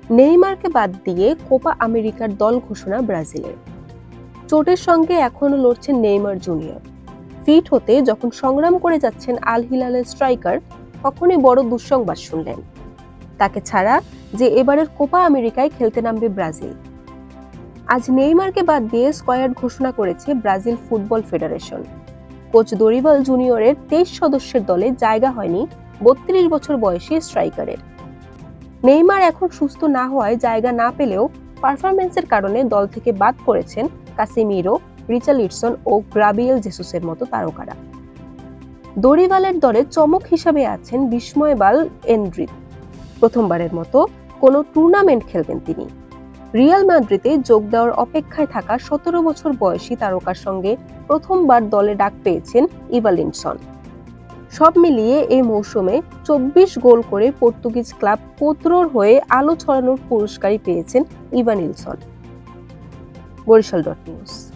নেইমারকে বাদ দিয়ে কোপা আমেরিকার দল ঘোষণা ব্রাজিলের। চোটের সঙ্গে এখনো লড়ছেন নেইমার জুনিয়র। ফিট হতে যখন সংগ্রাম করে যাচ্ছেন আল হিলালের স্ট্রাইকার, তখনই বড় দুঃসংবাদ শুনলেন। তাকে ছাড়া যে এবারের কোপা আমেরিকায় খেলতে নামবে ব্রাজিল। আজ নেইমারকে বাদ দিয়ে স্কোয়াড ঘোষণা করেছে Brazil football federation. Coach Dorival জুনিয়রের 23 সদস্যের দলে জায়গা হয়নি 32 বছর বয়সী স্ট্রাইকারের। নেইমার এখন সুস্থ না হওয়ায় জায়গা না পেলেও পারফরম্যান্সের কারণে দল থেকে বাদ পড়েছেন কাসেমিরো, রিচার্লিসন ও গ্রাবিয়েল জেসুসের মতো তারকারা। দরিবালের দলে চমক হিসাবে আছেন বিস্ময়বাল এনড্রিক। প্রথমবারের মতো কোনো টুর্নামেন্ট খেলবেন তিনি। রিয়াল মাদ্রিদে যোগ দেওয়ার অপেক্ষায় থাকা 17 বছর বয়সী তারকার সঙ্গে প্রথমবার দলে ডাক পেয়েছেন ইভালিনসন। সব মিলিয়ে এই মৌসুমে 24 গোল করে পর্তুগিজ ক্লাব পোত্রোর হয়ে আলো ছড়ানোর পুরস্কারই পেয়েছেন ইভানিলসন। বরিশাল.নিউজ।